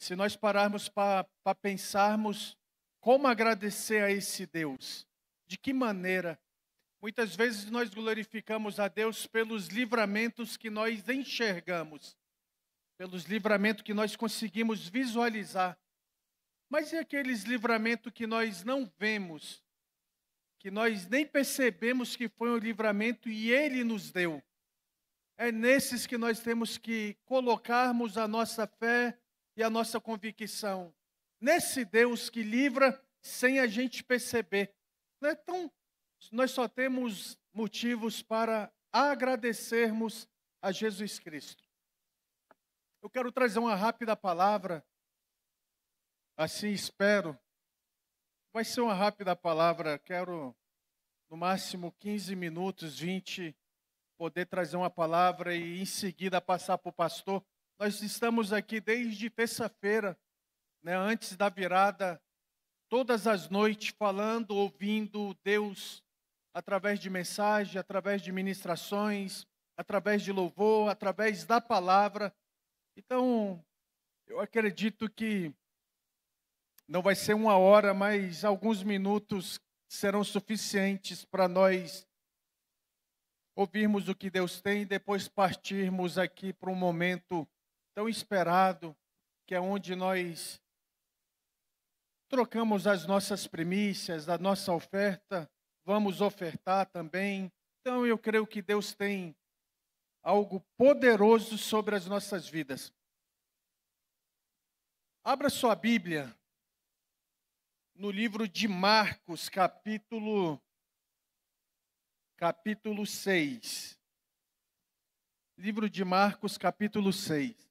Se nós pararmos para pensarmos como agradecer a esse Deus, de que maneira, muitas vezes nós glorificamos a Deus pelos livramentos que nós enxergamos, pelos livramentos que nós conseguimos visualizar. Mas e aqueles livramentos que nós não vemos, que nós nem percebemos que foi um livramento e Ele nos deu? É nesses que nós temos que colocarmos a nossa fé e a nossa convicção. Nesse Deus que livra sem a gente perceber. Então, nós só temos motivos para agradecermos a Jesus Cristo. Eu quero trazer uma rápida palavra, assim espero. Vai ser uma rápida palavra, quero no máximo 15 minutos, 20, poder trazer uma palavra e em seguida passar para o pastor. Nós estamos aqui desde terça-feira, antes da virada, todas as noites falando, ouvindo Deus através de mensagem, através de ministrações, através de louvor, através da palavra. Então, eu acredito que não vai ser uma hora, mas alguns minutos serão suficientes para nós ouvirmos o que Deus tem e depois partirmos aqui para um momento tão esperado, que é onde nós trocamos as nossas primícias, a nossa oferta, vamos ofertar também. Então eu creio que Deus tem algo poderoso sobre as nossas vidas. Abra sua Bíblia no livro de Marcos, capítulo 6. Livro de Marcos, capítulo 6.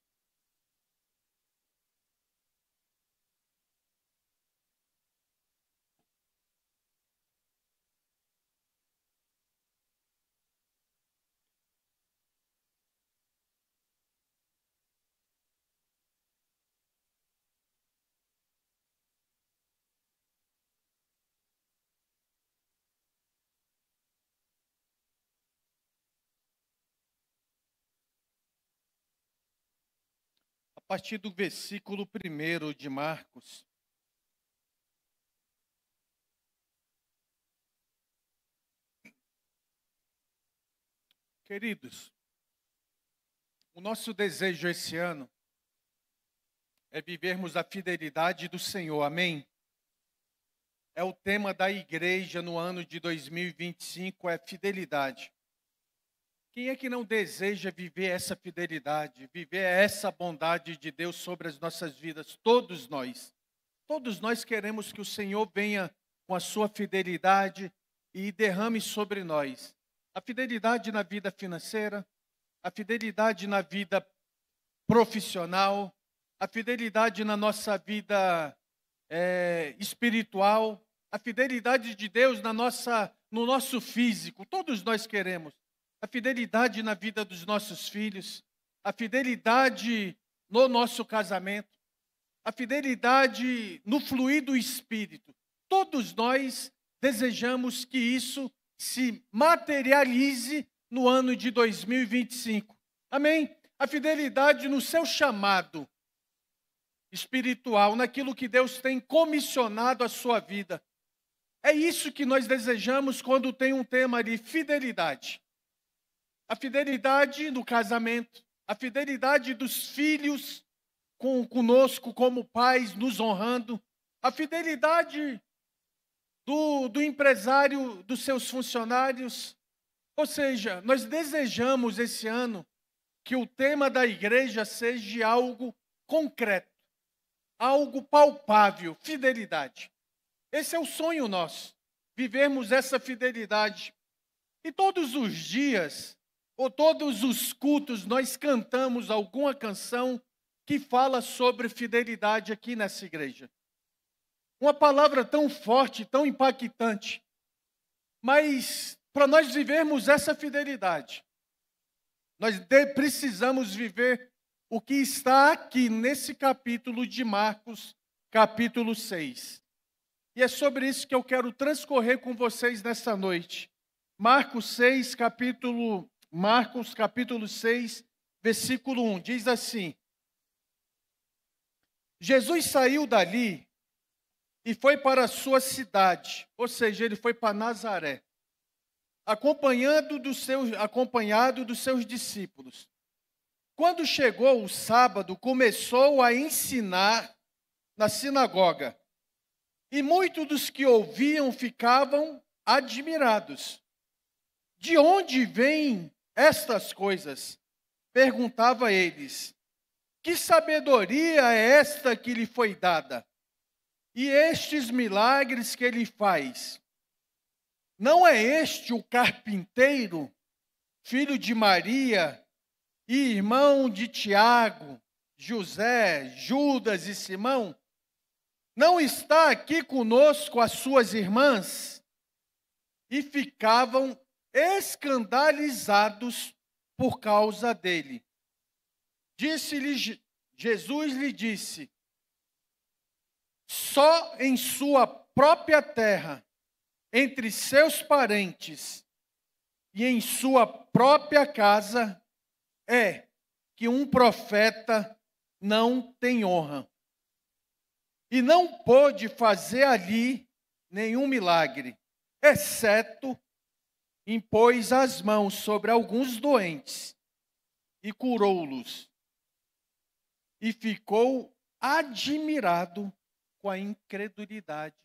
A partir do versículo 1 de Marcos. Queridos, o nosso desejo esse ano é vivermos a fidelidade do Senhor, amém? É o tema da igreja no ano de 2025, é fidelidade. Quem é que não deseja viver essa fidelidade, viver essa bondade de Deus sobre as nossas vidas? Todos nós. Todos nós queremos que o Senhor venha com a sua fidelidade e derrame sobre nós. A fidelidade na vida financeira, a fidelidade na vida profissional, a fidelidade na nossa vida espiritual, a fidelidade de Deus no nosso físico. Todos nós queremos. A fidelidade na vida dos nossos filhos, a fidelidade no nosso casamento, a fidelidade no fluir do Espírito. Todos nós desejamos que isso se materialize no ano de 2025. Amém? A fidelidade no seu chamado espiritual, naquilo que Deus tem comissionado a sua vida. É isso que nós desejamos quando tem um tema ali, fidelidade. A fidelidade no casamento, a fidelidade dos filhos conosco como pais, nos honrando, a fidelidade do empresário, dos seus funcionários. Ou seja, nós desejamos esse ano que o tema da igreja seja algo concreto, algo palpável, fidelidade. Esse é o sonho nosso, vivermos essa fidelidade. E todos os dias, ou todos os cultos, nós cantamos alguma canção que fala sobre fidelidade aqui nessa igreja. Uma palavra tão forte, tão impactante. Mas, para nós vivermos essa fidelidade, nós precisamos viver o que está aqui nesse capítulo de Marcos, capítulo 6. E é sobre isso que eu quero transcorrer com vocês nessa noite. Marcos, capítulo 6, versículo 1, diz assim: Jesus saiu dali e foi para a sua cidade, ou seja, ele foi para Nazaré, acompanhado dos seus discípulos. Quando chegou o sábado, começou a ensinar na sinagoga. E muitos dos que ouviam ficavam admirados. De onde vêm estas coisas? Perguntava a eles. Que sabedoria é esta que lhe foi dada? E estes milagres que ele faz? Não é este o carpinteiro, filho de Maria, e irmão de Tiago, José, Judas e Simão? Não está aqui conosco as suas irmãs? E ficavam escandalizados por causa dele. Jesus lhe disse: só em sua própria terra, entre seus parentes e em sua própria casa, é que um profeta não tem honra. E não pôde fazer ali nenhum milagre, exceto impôs as mãos sobre alguns doentes e curou-los. E ficou admirado com a incredulidade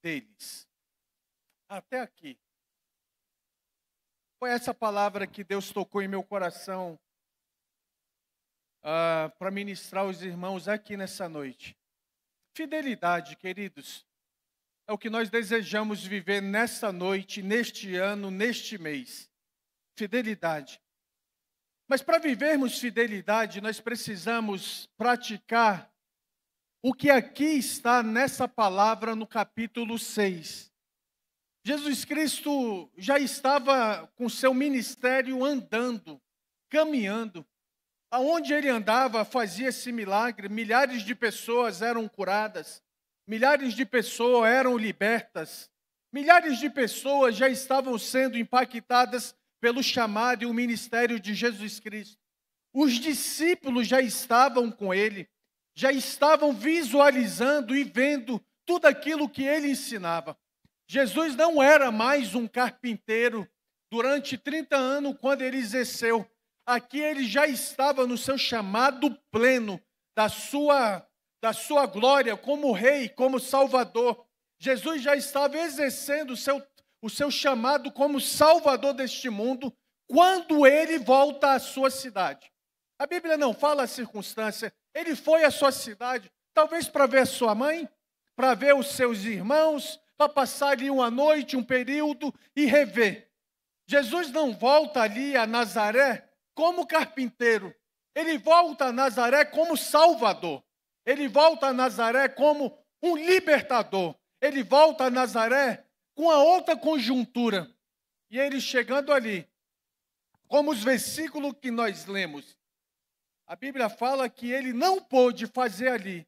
deles. Até aqui. Foi essa palavra que Deus tocou em meu coração para ministrar aos irmãos aqui nessa noite. Fidelidade, queridos, é o que nós desejamos viver nesta noite, neste ano, neste mês. Fidelidade. Mas para vivermos fidelidade, nós precisamos praticar o que aqui está nessa palavra no capítulo 6. Jesus Cristo já estava com seu ministério andando, caminhando. Aonde ele andava, fazia esse milagre, milhares de pessoas eram curadas, milhares de pessoas eram libertas, milhares de pessoas já estavam sendo impactadas pelo chamado e o ministério de Jesus Cristo. Os discípulos já estavam com ele, já estavam visualizando e vendo tudo aquilo que ele ensinava. Jesus não era mais um carpinteiro durante 30 anos quando ele exerceu. Aqui ele já estava no seu chamado pleno da sua glória como rei, como salvador. Jesus já estava exercendo o seu chamado como salvador deste mundo quando ele volta à sua cidade. A Bíblia não fala a circunstância. Ele foi à sua cidade, talvez para ver a sua mãe, para ver os seus irmãos, para passar ali uma noite, um período e rever. Jesus não volta ali a Nazaré como carpinteiro. Ele volta a Nazaré como salvador. Ele volta a Nazaré como um libertador. Ele volta a Nazaré com a outra conjuntura. E ele chegando ali, como os versículos que nós lemos, a Bíblia fala que ele não pôde fazer ali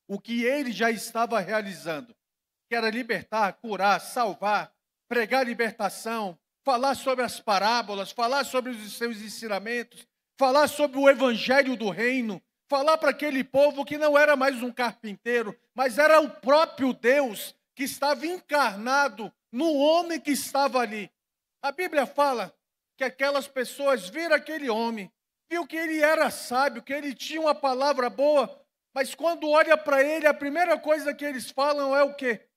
o que ele já estava realizando, que era libertar, curar, salvar, pregar libertação, falar sobre as parábolas, falar sobre os seus ensinamentos, falar sobre o evangelho do reino, falar para aquele povo que não era mais um carpinteiro, mas era o próprio Deus que estava encarnado no homem que estava ali. A Bíblia fala que aquelas pessoas viram aquele homem, viu que ele era sábio, que ele tinha uma palavra boa, mas quando olha para ele, a primeira coisa que eles falam é o quê?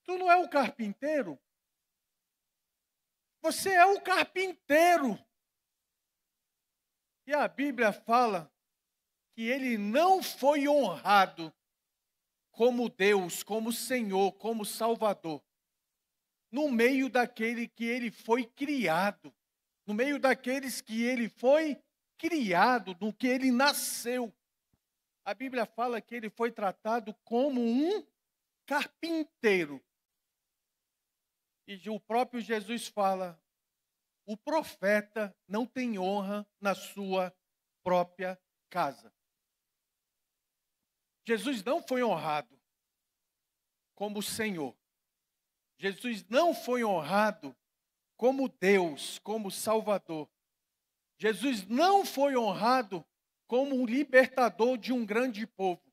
Tu não é o carpinteiro? Você é o carpinteiro. E a Bíblia fala que ele não foi honrado como Deus, como Senhor, como Salvador, no meio daquele que ele foi criado, no meio daqueles que ele foi criado, no que ele nasceu. A Bíblia fala que ele foi tratado como um carpinteiro. E o próprio Jesus fala, o profeta não tem honra na sua própria casa. Jesus não foi honrado como Senhor. Jesus não foi honrado como Deus, como Salvador. Jesus não foi honrado como um libertador de um grande povo.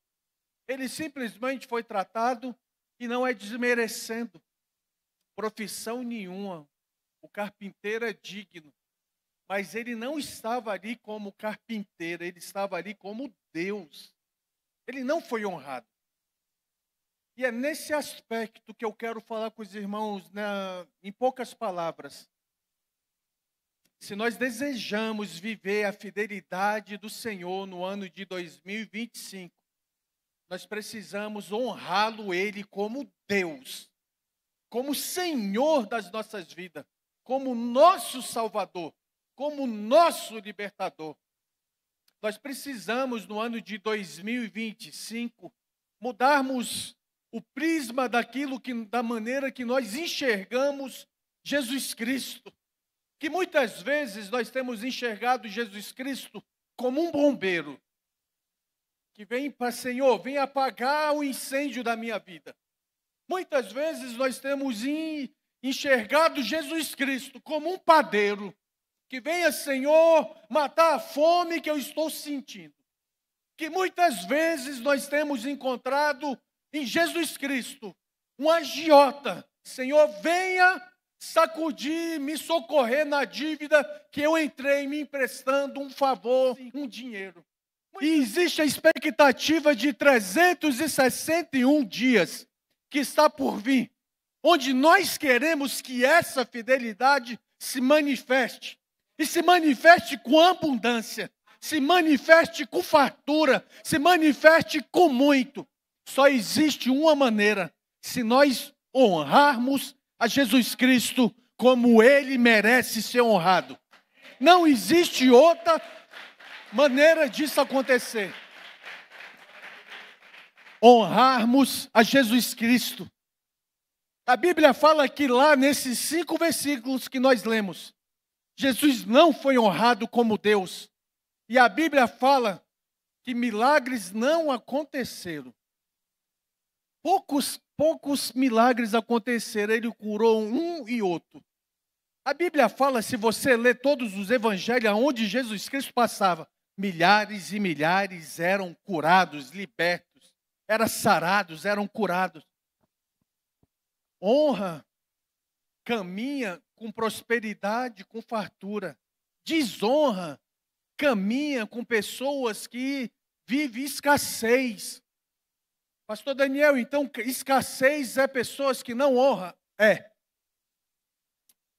Ele simplesmente foi tratado, e não é desmerecendo profissão nenhuma. O carpinteiro é digno, mas ele não estava ali como carpinteiro, ele estava ali como Deus. Ele não foi honrado. E é nesse aspecto que eu quero falar com os irmãos, em poucas palavras. Se nós desejamos viver a fidelidade do Senhor no ano de 2025, nós precisamos honrá-lo Ele como Deus, como Senhor das nossas vidas, como nosso Salvador, como nosso Libertador. Nós precisamos, no ano de 2025, mudarmos o prisma da maneira que nós enxergamos Jesus Cristo. Que muitas vezes nós temos enxergado Jesus Cristo como um bombeiro, que vem para Senhor, vem apagar o incêndio da minha vida. Muitas vezes nós temos enxergado Jesus Cristo como um padeiro, que venha, Senhor, matar a fome que eu estou sentindo. Que muitas vezes nós temos encontrado em Jesus Cristo um agiota. Senhor, venha sacudir, me socorrer na dívida que eu entrei me emprestando um favor, um dinheiro. E existe a expectativa de 361 dias que está por vir, onde nós queremos que essa fidelidade se manifeste. E se manifeste com abundância, se manifeste com fartura, se manifeste com muito. Só existe uma maneira, se nós honrarmos a Jesus Cristo como Ele merece ser honrado. Não existe outra maneira disso acontecer. Honrarmos a Jesus Cristo. A Bíblia fala que lá nesses 5 versículos que nós lemos, Jesus não foi honrado como Deus. E a Bíblia fala que milagres não aconteceram. Poucos milagres aconteceram. Ele curou um e outro. A Bíblia fala, se você ler todos os evangelhos, onde Jesus Cristo passava, milhares e milhares eram curados, libertos, eram sarados, eram curados. Honra caminha com prosperidade, com fartura. Desonra caminha com pessoas que vivem escassez. Pastor Daniel, então escassez é pessoas que não honram? É.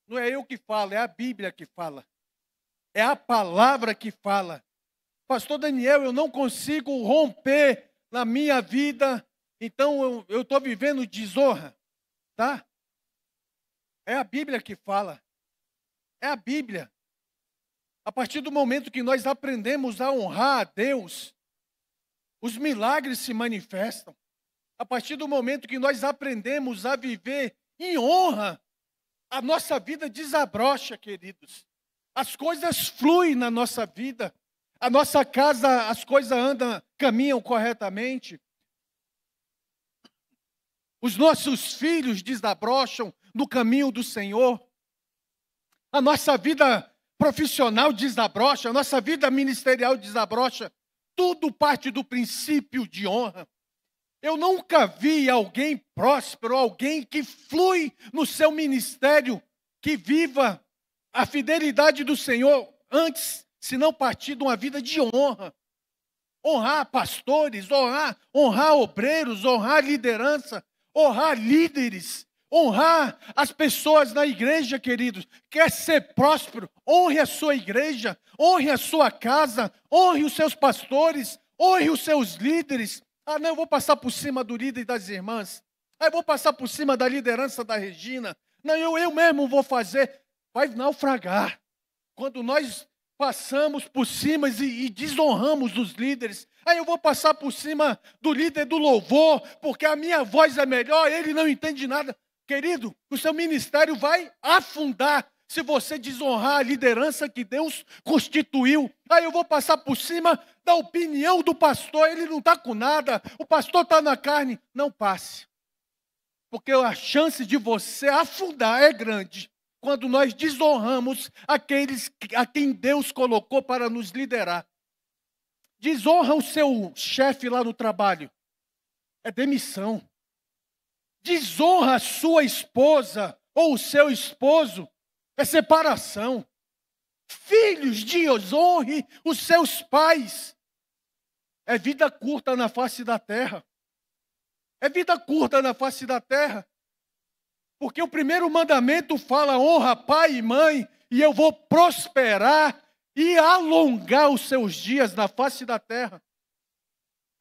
Não é eu que falo, é a Bíblia que fala. É a palavra que fala. Pastor Daniel, eu não consigo romper na minha vida, então eu estou vivendo desonra. Tá? É a Bíblia que fala. É a Bíblia. A partir do momento que nós aprendemos a honrar a Deus, os milagres se manifestam. A partir do momento que nós aprendemos a viver em honra, a nossa vida desabrocha, queridos. As coisas fluem na nossa vida. A nossa casa, as coisas caminham corretamente. Os nossos filhos desabrocham no caminho do Senhor. A nossa vida profissional desabrocha, a nossa vida ministerial desabrocha. Tudo parte do princípio de honra. Eu nunca vi alguém próspero, alguém que flui no seu ministério, que viva a fidelidade do Senhor antes, se não partir de uma vida de honra. Honrar pastores, honrar obreiros, honrar liderança, honrar líderes, honrar as pessoas na igreja, queridos. Quer ser próspero? Honre a sua igreja, honre a sua casa, honre os seus pastores, honre os seus líderes. Ah, não, eu vou passar por cima do líder e das irmãs. Ah, eu vou passar por cima da liderança da Regina. Não, eu mesmo vou fazer. Vai naufragar. Quando nós passamos por cima e desonramos os líderes. Aí eu vou passar por cima do líder do louvor, porque a minha voz é melhor, ele não entende nada. Querido, o seu ministério vai afundar se você desonrar a liderança que Deus constituiu. Aí eu vou passar por cima da opinião do pastor, ele não está com nada, o pastor está na carne. Não passe, porque a chance de você afundar é grande quando nós desonramos aqueles a quem Deus colocou para nos liderar. Desonra o seu chefe lá no trabalho. É demissão. Desonra a sua esposa ou o seu esposo. É separação. Filhos, desonre os seus pais. É vida curta na face da terra. É vida curta na face da terra. Porque o primeiro mandamento fala: honra pai e mãe, e eu vou prosperar e alongar os seus dias na face da terra.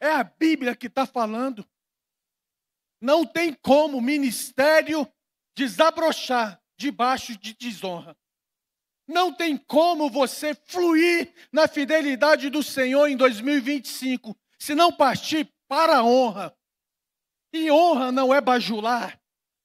É a Bíblia que está falando. Não tem como o ministério desabrochar debaixo de desonra. Não tem como você fluir na fidelidade do Senhor em 2025, se não partir para a honra. E honra não é bajular.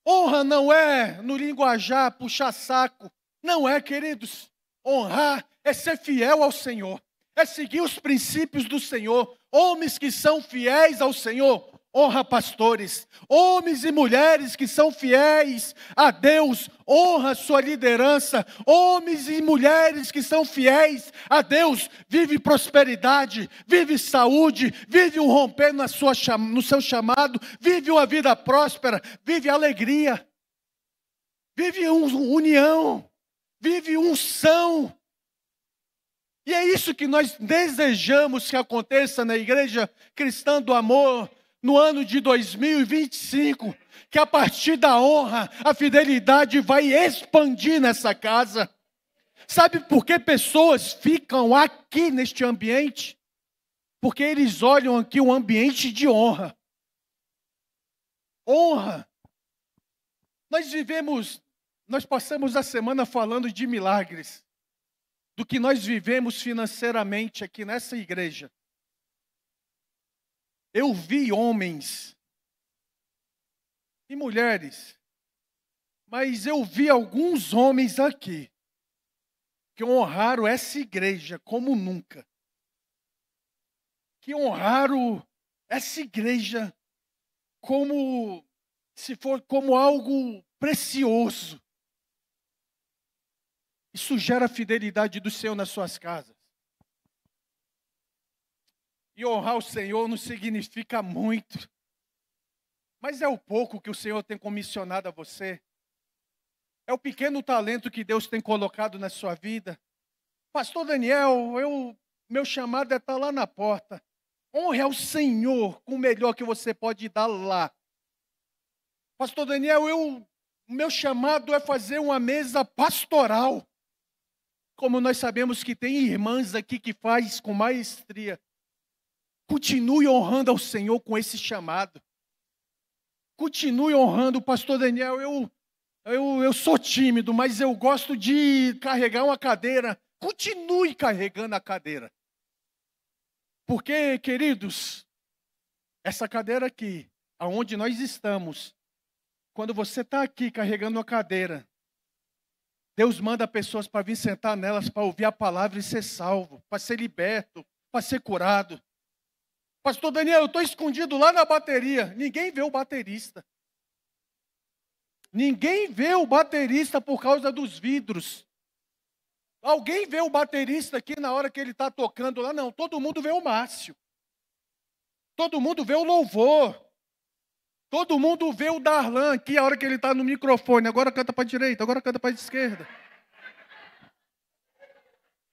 Honra não é, no linguajar, puxar saco. Não é, queridos. Honrar é ser fiel ao Senhor. É seguir os princípios do Senhor. Homens que são fiéis ao Senhor, honra pastores. Homens e mulheres que são fiéis a Deus, honra sua liderança. Homens e mulheres que são fiéis a Deus, vive prosperidade, vive saúde, vive um romper no seu chamado, vive uma vida próspera, vive alegria, vive união, vive unção. E é isso que nós desejamos que aconteça na Igreja Cristã do Amor, no ano de 2025, que a partir da honra, a fidelidade vai expandir nessa casa. Sabe por que pessoas ficam aqui neste ambiente? Porque eles olham aqui um ambiente de honra. Honra. Nós passamos a semana falando de milagres, do que nós vivemos financeiramente aqui nessa igreja. Eu vi homens e mulheres, mas eu vi alguns homens aqui que honraram essa igreja como nunca. Que honraram essa igreja como se for como algo precioso. Isso gera a fidelidade do Senhor nas suas casas. E honrar o Senhor não significa muito, mas é o pouco que o Senhor tem comissionado a você. É o pequeno talento que Deus tem colocado na sua vida. Pastor Daniel, meu chamado é estar lá na porta. Honre ao Senhor com o melhor que você pode dar lá. Pastor Daniel, meu chamado é fazer uma mesa pastoral. Como nós sabemos que tem irmãs aqui que faz com maestria. Continue honrando ao Senhor com esse chamado. Continue honrando o pastor Daniel. Eu sou tímido, mas eu gosto de carregar uma cadeira. Continue carregando a cadeira. Porque, queridos, essa cadeira aqui, aonde nós estamos, quando você está aqui carregando uma cadeira, Deus manda pessoas para vir sentar nelas, para ouvir a palavra e ser salvo, para ser liberto, para ser curado. Pastor Daniel, eu estou escondido lá na bateria. Ninguém vê o baterista. Ninguém vê o baterista por causa dos vidros. Alguém vê o baterista aqui na hora que ele está tocando lá? Não, todo mundo vê o Márcio. Todo mundo vê o louvor. Todo mundo vê o Darlan aqui a hora que ele está no microfone. Agora canta para a direita, agora canta para a esquerda.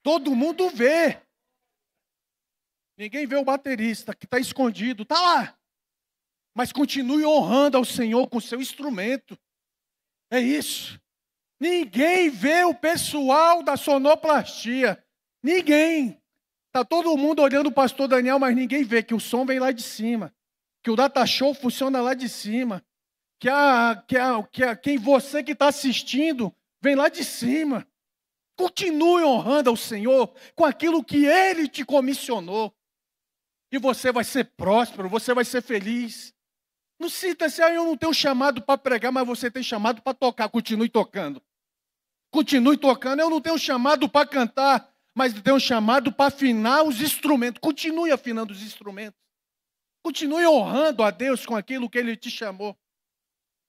Todo mundo vê. Ninguém vê o baterista que está escondido. Está lá. Mas continue honrando ao Senhor com o seu instrumento. É isso. Ninguém vê o pessoal da sonoplastia. Ninguém. Está todo mundo olhando o pastor Daniel, mas ninguém vê que o som vem lá de cima. Que o data show funciona lá de cima. Quem você que está assistindo vem lá de cima. Continue honrando ao Senhor com aquilo que Ele te comissionou. E você vai ser próspero, você vai ser feliz. Não sinta-se, eu não tenho chamado para pregar, mas você tem chamado para tocar. Continue tocando. Continue tocando. Eu não tenho chamado para cantar, mas tenho chamado para afinar os instrumentos. Continue afinando os instrumentos. Continue honrando a Deus com aquilo que Ele te chamou.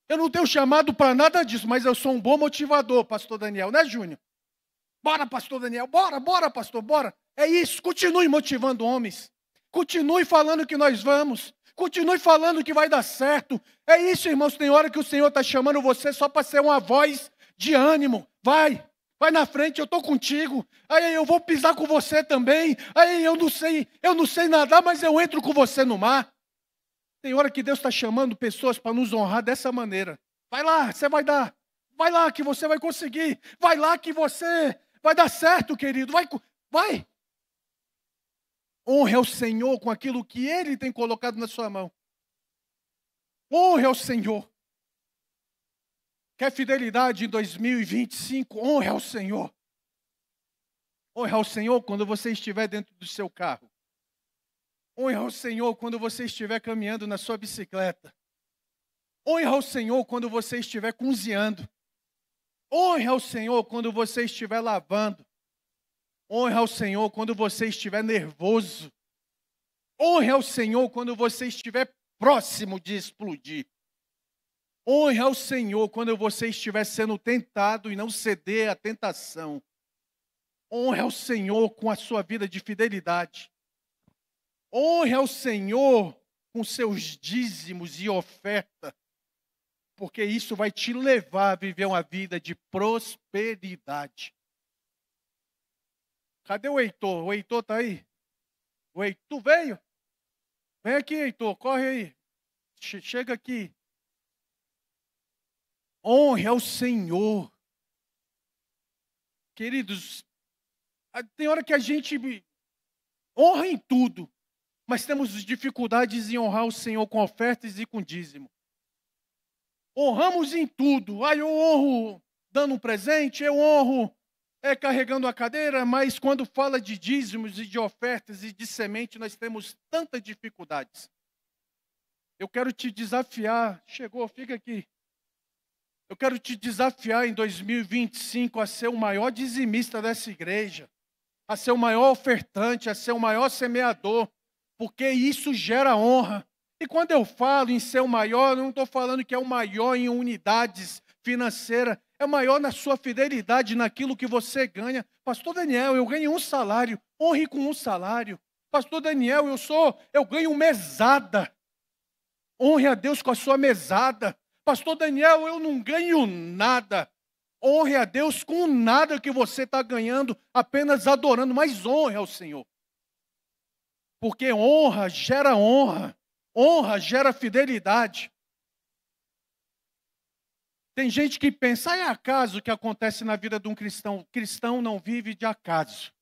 Eu não tenho chamado para nada disso, mas eu sou um bom motivador, pastor Daniel, né, Júnior? Bora, pastor Daniel, bora, pastor, bora. É isso, continue motivando homens. Continue falando que nós vamos. Continue falando que vai dar certo. É isso, irmãos. Tem hora que o Senhor está chamando você só para ser uma voz de ânimo. Vai na frente, eu estou contigo. Aí eu vou pisar com você também. Aí eu não sei nadar, mas eu entro com você no mar. Tem hora que Deus está chamando pessoas para nos honrar dessa maneira. Vai lá, você vai dar. Vai lá que você vai conseguir. Vai lá que você vai dar certo, querido. Vai. Honre ao Senhor com aquilo que Ele tem colocado na sua mão. Honre ao Senhor. Quer fidelidade em 2025? Honre ao Senhor. Honre ao Senhor quando você estiver dentro do seu carro. Honre ao Senhor quando você estiver caminhando na sua bicicleta. Honre ao Senhor quando você estiver cozinhando. Honre ao Senhor quando você estiver lavando. Honre ao Senhor quando você estiver nervoso. Honre ao Senhor quando você estiver próximo de explodir. Honre ao Senhor quando você estiver sendo tentado e não ceder à tentação. Honre ao Senhor com a sua vida de fidelidade. Honre ao Senhor com seus dízimos e oferta, porque isso vai te levar a viver uma vida de prosperidade. Cadê o Heitor? O Heitor está aí? O Heitor veio? Vem aqui, Heitor, corre aí. Chega aqui. Honre ao Senhor. Queridos, tem hora que a gente honra em tudo, mas temos dificuldades em honrar o Senhor com ofertas e com dízimo. Honramos em tudo. Eu honro dando um presente, eu honro carregando a cadeira, mas quando fala de dízimos e de ofertas e de semente, nós temos tantas dificuldades. Eu quero te desafiar, chegou, fica aqui. Eu quero te desafiar em 2025 a ser o maior dizimista dessa igreja, a ser o maior ofertante, a ser o maior semeador, porque isso gera honra. E quando eu falo em ser o maior, eu não estou falando que é o maior em unidades financeiras, é o maior na sua fidelidade, naquilo que você ganha. Pastor Daniel, eu ganho um salário, honre com um salário. Pastor Daniel, eu ganho mesada. Honre a Deus com a sua mesada. Pastor Daniel, eu não ganho nada. Honre a Deus com nada que você está ganhando, apenas adorando, mas honre ao Senhor. Porque honra gera honra. Honra gera fidelidade. Tem gente que pensa, é acaso que acontece na vida de um cristão. O cristão não vive de acaso.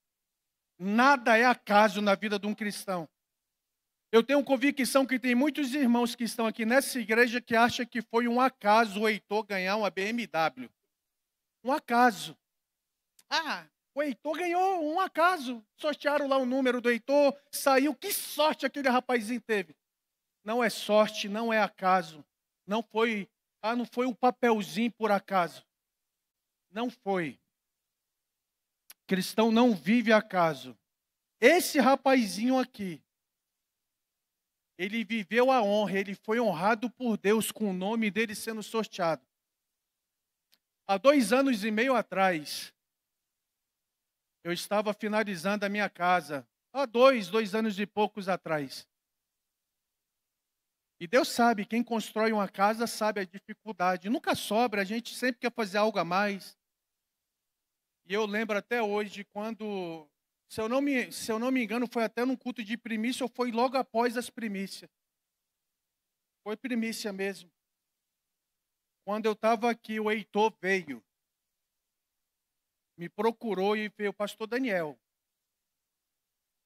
Nada é acaso na vida de um cristão. Eu tenho convicção que tem muitos irmãos que estão aqui nessa igreja que acham que foi um acaso o Heitor ganhar uma BMW. Um acaso. O Heitor ganhou um acaso. Sortearam lá o número do Heitor, saiu. Que sorte aquele rapazinho teve. Não é sorte, não é acaso. Não foi um papelzinho por acaso. Não foi. Cristão não vive acaso. Esse rapazinho aqui, ele viveu a honra, ele foi honrado por Deus com o nome dele sendo sorteado. Há 2 anos e meio atrás, eu estava finalizando a minha casa. Há 2 anos e poucos atrás. E Deus sabe, quem constrói uma casa sabe a dificuldade. Nunca sobra, a gente sempre quer fazer algo a mais. E eu lembro até hoje, quando, se eu não me engano, foi até num culto de primícia, ou foi logo após as primícias. Foi primícia mesmo. Quando eu estava aqui, o Heitor veio. Me procurou e veio, pastor Daniel.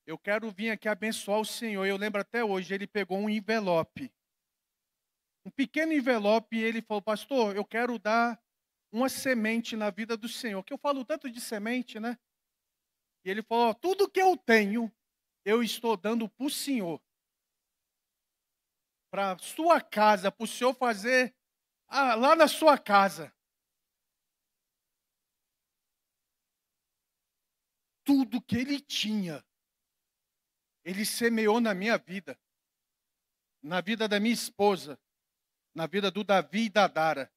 Eu quero vir aqui abençoar o Senhor. Eu lembro até hoje, ele pegou um envelope. Um pequeno envelope, e ele falou, pastor, eu quero dar uma semente na vida do Senhor. Que eu falo tanto de semente, né? E ele falou, tudo que eu tenho, eu estou dando para o Senhor. Para a sua casa, para o Senhor fazer lá na sua casa. Tudo que ele tinha, ele semeou na minha vida. Na vida da minha esposa. Na vida do Davi e da Dara.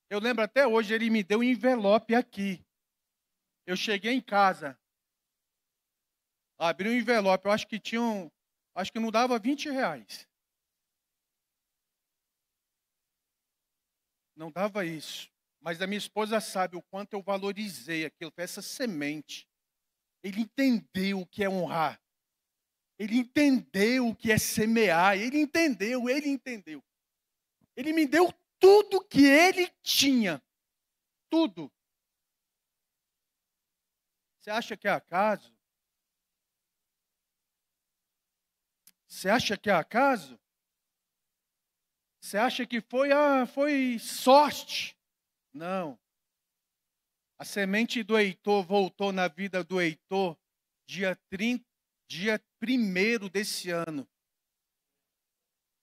Eu lembro até hoje, ele me deu um envelope aqui. Eu cheguei em casa. Abri um envelope, eu acho que tinham Acho que não dava R$20. Não dava isso. Mas a minha esposa sabe o quanto eu valorizei aquilo, essa semente. Ele entendeu o que é honrar. Ele entendeu o que é semear. Ele entendeu. Ele me deu tudo que ele tinha. Tudo. Você acha que é acaso? Você acha que é acaso? Você acha que foi sorte? Não. A semente do Heitor voltou na vida do Heitor dia 1º desse ano.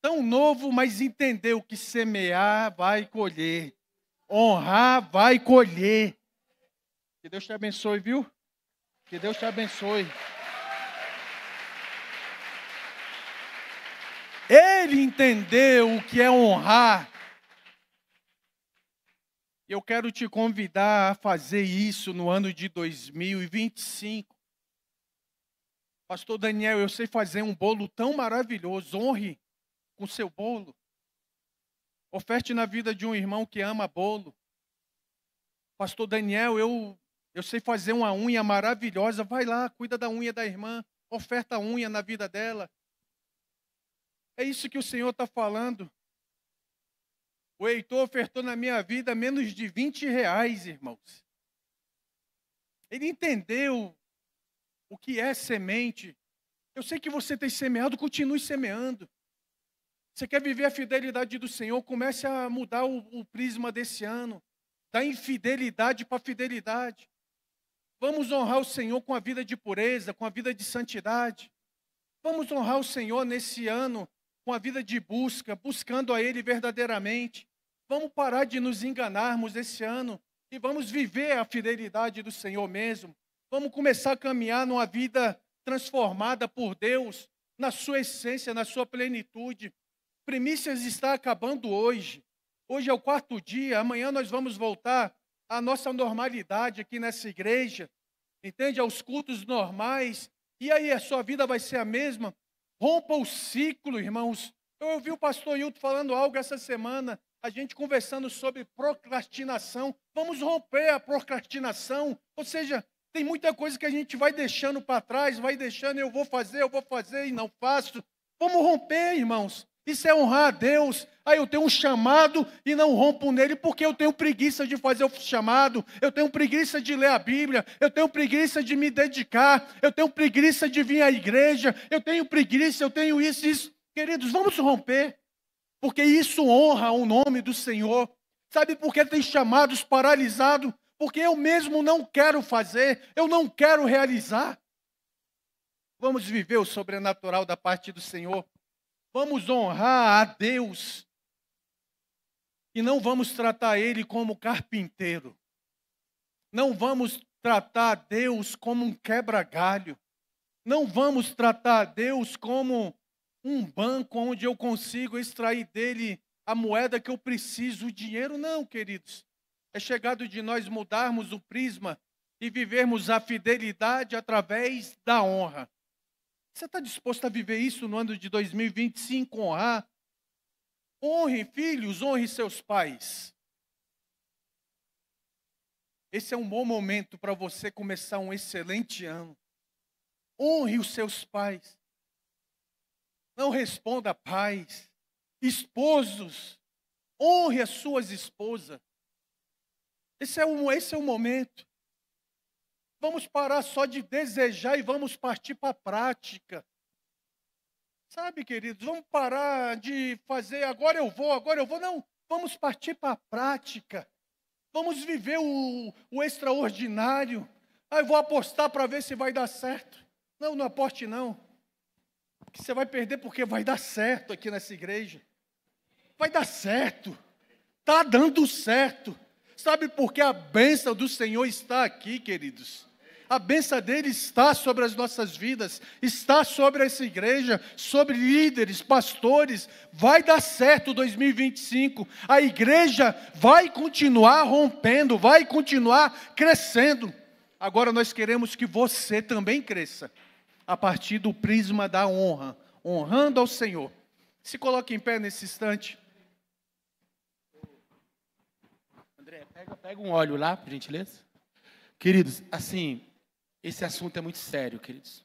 Tão novo, mas entendeu que semear vai colher. Honrar vai colher. Que Deus te abençoe, viu? Que Deus te abençoe. Ele entendeu o que é honrar. Eu quero te convidar a fazer isso no ano de 2025. Pastor Daniel, eu sei fazer um bolo tão maravilhoso. Honre com seu bolo. Oferte na vida de um irmão que ama bolo. Pastor Daniel, eu sei fazer uma unha maravilhosa. Vai lá, cuida da unha da irmã. Oferta a unha na vida dela. É isso que o Senhor está falando. O Heitor ofertou na minha vida menos de R$20, irmãos. Ele entendeu o que é semente. Eu sei que você tem semeado, continue semeando. Você quer viver a fidelidade do Senhor, comece a mudar o prisma desse ano. Da infidelidade para a fidelidade. Vamos honrar o Senhor com a vida de pureza, com a vida de santidade. Vamos honrar o Senhor nesse ano com a vida de busca, buscando a Ele verdadeiramente. Vamos parar de nos enganarmos esse ano e vamos viver a fidelidade do Senhor mesmo. Vamos começar a caminhar numa vida transformada por Deus, na sua essência, na sua plenitude. Primícias está acabando hoje. Hoje é o 4º dia, amanhã nós vamos voltar à nossa normalidade aqui nessa igreja. Entende? Aos cultos normais. E aí a sua vida vai ser a mesma? Rompa o ciclo, irmãos. Eu ouvi o pastor Hilton falando algo essa semana, a gente conversando sobre procrastinação. Vamos romper a procrastinação. Ou seja, tem muita coisa que a gente vai deixando para trás, vai deixando, eu vou fazer e não faço. Vamos romper, irmãos. Isso é honrar a Deus. Eu tenho um chamado e não rompo nele porque eu tenho preguiça de fazer o chamado, eu tenho preguiça de ler a Bíblia, eu tenho preguiça de me dedicar, eu tenho preguiça de vir à igreja, eu tenho preguiça, eu tenho isso. Queridos, vamos romper, porque isso honra o nome do Senhor. Sabe por que tem chamados paralisados? Porque eu mesmo não quero fazer, eu não quero realizar. Vamos viver o sobrenatural da parte do Senhor. Vamos honrar a Deus. E não vamos tratar Ele como carpinteiro. Não vamos tratar Deus como um quebra-galho. Não vamos tratar Deus como um banco onde eu consigo extrair dele a moeda que eu preciso, o dinheiro. Não, queridos. É chegado de nós mudarmos o prisma e vivermos a fidelidade através da honra. Você está disposto a viver isso no ano de 2025, honrar? Honre filhos, honre seus pais. Esse é um bom momento para você começar um excelente ano. Honre os seus pais. Não responda pais. Esposos, honre as suas esposas. Esse é o momento. Vamos parar só de desejar e vamos partir para a prática. Sabe, queridos, vamos parar de fazer agora eu vou. Não, vamos partir para a prática. Vamos viver o extraordinário. Eu vou apostar para ver se vai dar certo. Não, não aposte não. Que você vai perder porque vai dar certo aqui nessa igreja. Vai dar certo. Está dando certo. Sabe por que a bênção do Senhor está aqui, queridos? A bênção dele está sobre as nossas vidas, está sobre essa igreja, sobre líderes, pastores. Vai dar certo 2025. A igreja vai continuar rompendo, vai continuar crescendo. Agora nós queremos que você também cresça, a partir do prisma da honra. honrando ao Senhor. Se coloque em pé nesse instante. André, pega um óleo lá, por gentileza. Queridos, assim, esse assunto é muito sério, queridos.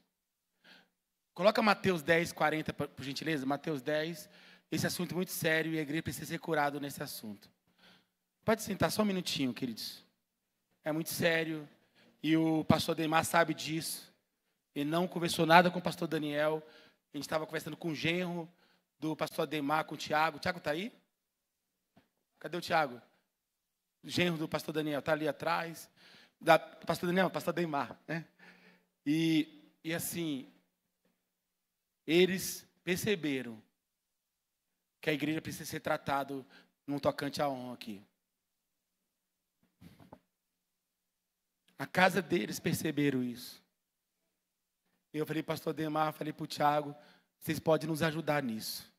Coloca Mateus 10, 40, por gentileza. Mateus 10, esse assunto é muito sério e a igreja precisa ser curada nesse assunto. Pode sentar só um minutinho, queridos. É muito sério e o pastor Ademar sabe disso. Ele não conversou nada com o pastor Daniel. A gente estava conversando com o genro do pastor Ademar, com o Tiago. O Tiago está aí? Cadê o Tiago? O genro do pastor Daniel está ali atrás. Pastor Daniel, pastor Ademar, né? E assim, eles perceberam que a igreja precisa ser tratada num tocante à honra aqui. A casa deles perceberam isso. Eu falei, pastor Ademar, falei para o Tiago, vocês podem nos ajudar nisso.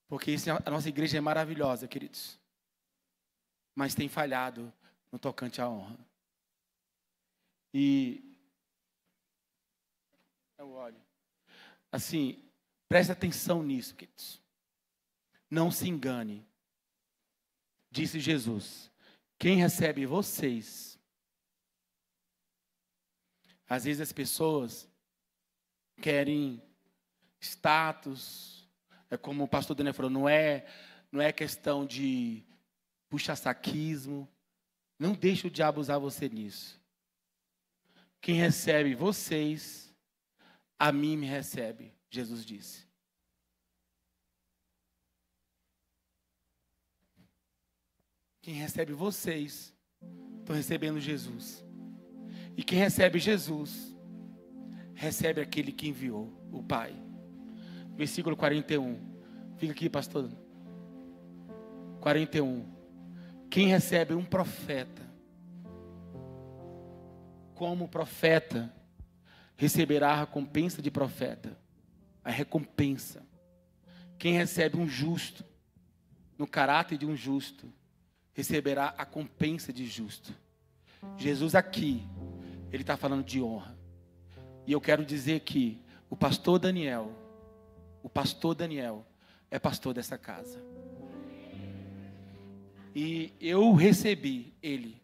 Porque a nossa igreja é maravilhosa, queridos. Mas tem falhado no tocante à honra. E eu olho. Assim, preste atenção nisso, queridos. Não se engane. Disse Jesus, quem recebe vocês. Às vezes as pessoas querem status. É como o pastor Daniel falou, não é questão de puxa-saquismo. Não deixe o diabo usar você nisso. Quem recebe vocês, a mim me recebe, Jesus disse. Quem recebe vocês, estão recebendo Jesus. E quem recebe Jesus, recebe aquele que enviou, o Pai. Versículo 41. Fica aqui, pastor. 41. Quem recebe um profeta, como profeta, receberá a recompensa de profeta. A recompensa. Quem recebe um justo, no caráter de um justo, receberá a recompensa de justo. Jesus aqui, ele está falando de honra. E eu quero dizer que o pastor Daniel é pastor dessa casa. E eu recebi ele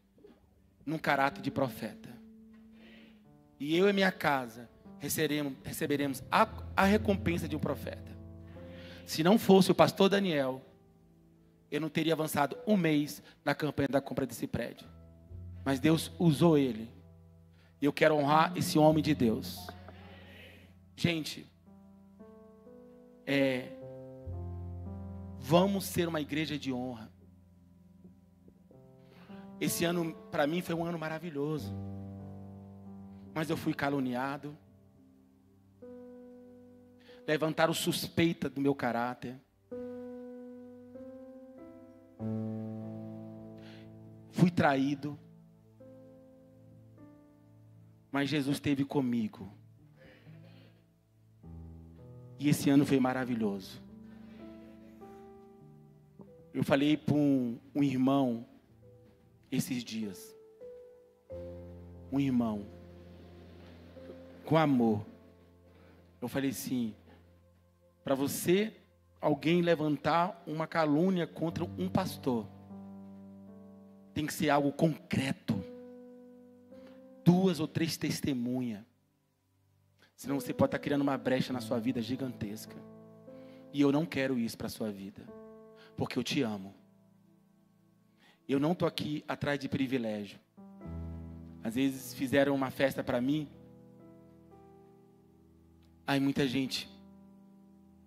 num caráter de profeta. E eu e minha casa receberemos a recompensa de um profeta. Se não fosse o pastor Daniel, eu não teria avançado um mês na campanha da compra desse prédio. Mas Deus usou ele. E eu quero honrar esse homem de Deus. Gente, vamos ser uma igreja de honra. Esse ano, para mim, foi um ano maravilhoso. Mas eu fui caluniado. Levantaram suspeita do meu caráter. Fui traído. Mas Jesus esteve comigo. E esse ano foi maravilhoso. Eu falei para um irmão esses dias. Um irmão. Com amor. Eu falei assim, para você, alguém levantar uma calúnia contra um pastor, tem que ser algo concreto. 2 ou 3 testemunhas. Senão você pode estar criando uma brecha na sua vida gigantesca. E eu não quero isso para a sua vida. Porque eu te amo. Eu não estou aqui atrás de privilégio. Às vezes fizeram uma festa para mim. Aí muita gente,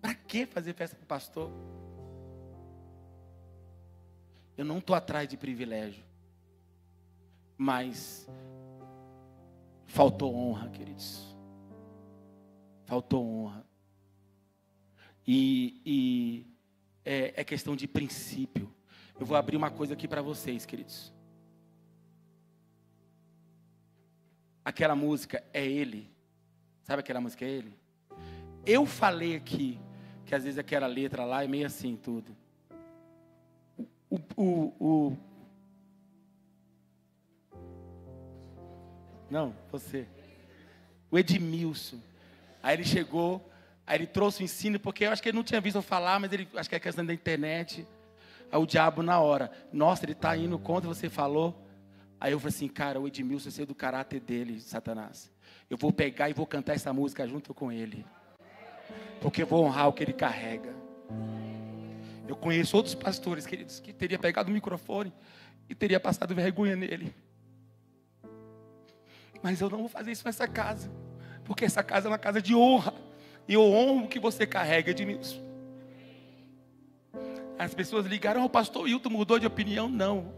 para que fazer festa para o pastor? Eu não estou atrás de privilégio. Mas faltou honra, queridos. Faltou honra. E é questão de princípio. Eu vou abrir uma coisa aqui para vocês, queridos. Aquela música é Ele. Sabe aquela música é Ele? Eu falei aqui que às vezes aquela letra lá é meio assim tudo. Não, você. O Edmilson. Aí ele chegou Aí ele trouxe o ensino, porque eu acho que ele não tinha visto eu falar, mas ele acho que é questão da internet. Aí o diabo na hora, nossa, ele está indo contra você falou. Aí eu falei assim, cara, o Edmilson, eu sei do caráter dele, Satanás. Eu vou pegar e vou cantar essa música junto com ele. Porque eu vou honrar o que ele carrega. Eu conheço outros pastores, queridos, que teria pegado o microfone e teria passado vergonha nele. Mas eu não vou fazer isso nessa casa. Porque essa casa é uma casa de honra. E eu honro o que você carrega, Edmilson. As pessoas ligaram, o pastor Hilton mudou de opinião. Não,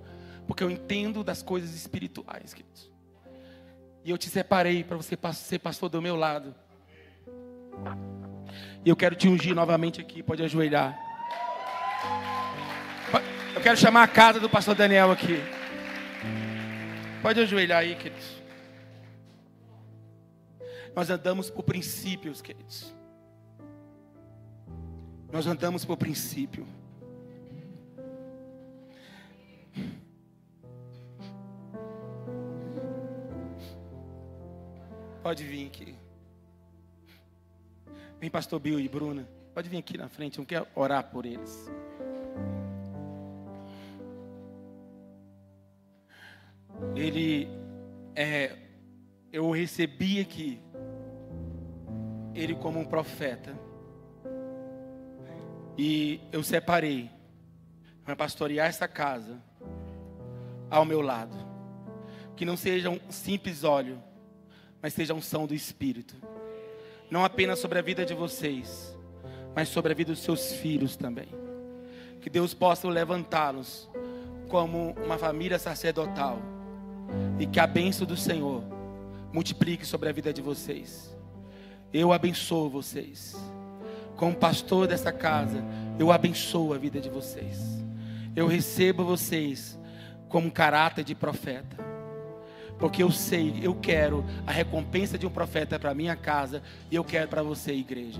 porque eu entendo das coisas espirituais, queridos. E eu te separei para você ser pastor do meu lado. E eu quero te ungir novamente aqui, pode ajoelhar. Eu quero chamar a casa do pastor Daniel aqui. Pode ajoelhar aí, queridos. Nós andamos por princípios, queridos. Nós andamos por princípio. Pode vir aqui. Vem pastor Bill e Bruna. Pode vir aqui na frente, eu quero orar por eles. Eu recebi aqui ele como um profeta. E eu separei para pastorear essa casa ao meu lado. Que não seja um simples óleo, mas seja a unção do Espírito. Não apenas sobre a vida de vocês, mas sobre a vida dos seus filhos também. Que Deus possa levantá-los como uma família sacerdotal. E que a bênção do Senhor multiplique sobre a vida de vocês. Eu abençoo vocês. Como pastor dessa casa, eu abençoo a vida de vocês. Eu recebo vocês como um caráter de profeta. Porque eu sei, eu quero a recompensa de um profeta para a minha casa. E eu quero para você, igreja.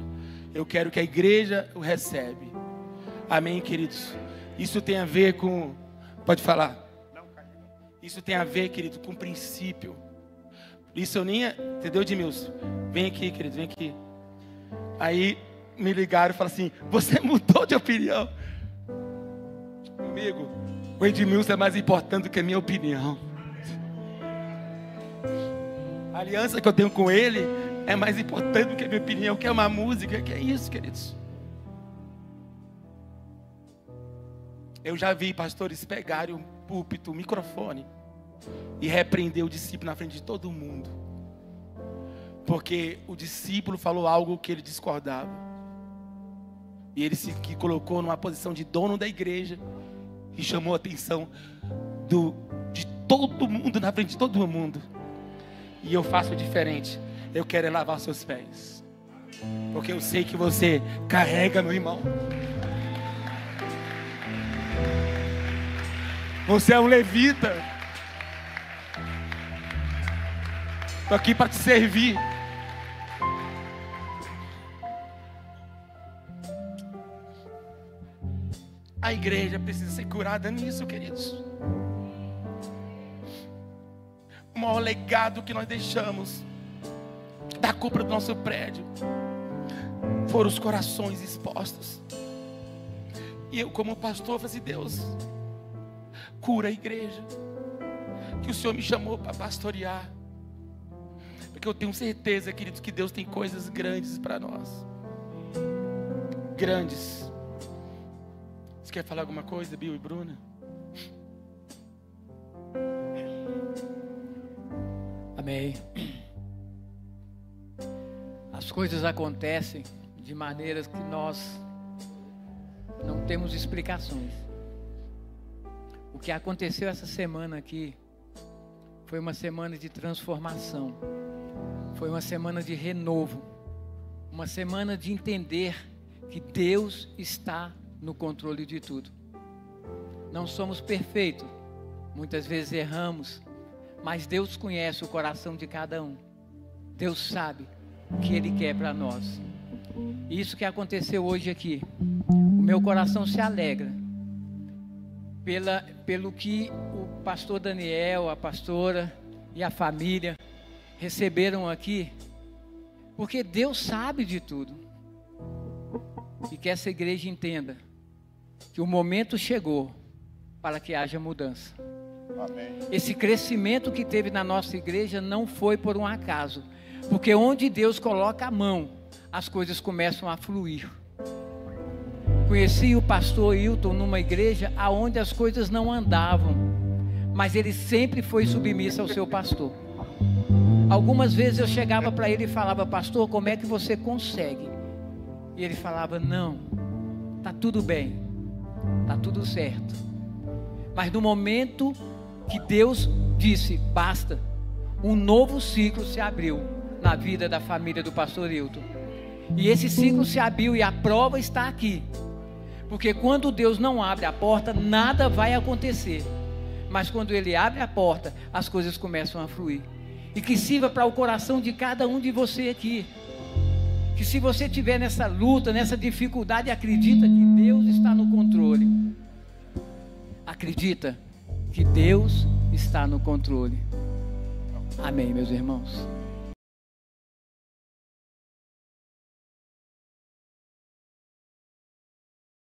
Eu quero que a igreja o recebe. Amém, queridos? Isso tem a ver com... Pode falar. Isso tem a ver, querido, com princípio. Isso eu nem... Entendeu, Edmilson? Vem aqui, querido, vem aqui. Aí me ligaram e falaram assim, você mudou de opinião. Amigo, o Edmilson é mais importante do que a minha opinião. A aliança que eu tenho com ele é mais importante do que a minha opinião, que é uma música, que é isso, queridos. Eu já vi pastores pegarem um púlpito, um microfone e repreender o discípulo na frente de todo mundo. Porque o discípulo falou algo que ele discordava. E ele se colocou numa posição de dono da igreja e chamou a atenção de todo mundo, na frente de todo mundo. E eu faço diferente. Eu quero lavar seus pés. Porque eu sei que você carrega, meu irmão. Você é um levita. Estou aqui para te servir. A igreja precisa ser curada nisso, queridos. O maior legado que nós deixamos da culpa do nosso prédio foram os corações expostos. E eu, como pastor, falei assim, Deus, cura a igreja que o Senhor me chamou para pastorear. Porque eu tenho certeza, queridos, que Deus tem coisas grandes para nós. Grandes. Você quer falar alguma coisa, Bill e Bruna? Amém. As coisas acontecem de maneiras que nós não temos explicações. O que aconteceu essa semana aqui foi uma semana de transformação. Foi uma semana de renovo. Uma semana de entender que Deus está no controle de tudo. Não somos perfeitos. Muitas vezes erramos. Mas Deus conhece o coração de cada um. Deus sabe o que Ele quer para nós. Isso que aconteceu hoje aqui. O meu coração se alegra pelo que o pastor Daniel, a pastora e a família receberam aqui. Porque Deus sabe de tudo. e que essa igreja entenda que o momento chegou para que haja mudança. Amém. Esse crescimento que teve na nossa igreja não foi por um acaso, porque onde Deus coloca a mão, as coisas começam a fluir. Conheci o pastor Hilton numa igreja onde as coisas não andavam, mas ele sempre foi submisso ao seu pastor. Algumas vezes eu chegava para ele e falava: pastor, como é que você consegue? E ele falava: não, está tudo bem, está tudo certo. Mas no momento que Deus disse basta, um novo ciclo se abriu na vida da família do pastor Hilton. E esse ciclo se abriu e a prova está aqui. Porque quando Deus não abre a porta, nada vai acontecer. Mas quando Ele abre a porta, as coisas começam a fluir. E que sirva para o coração de cada um de você aqui. Que se você estiver nessa luta, nessa dificuldade, acredita que Deus está no controle. Acredita que Deus está no controle. Amém, meus irmãos.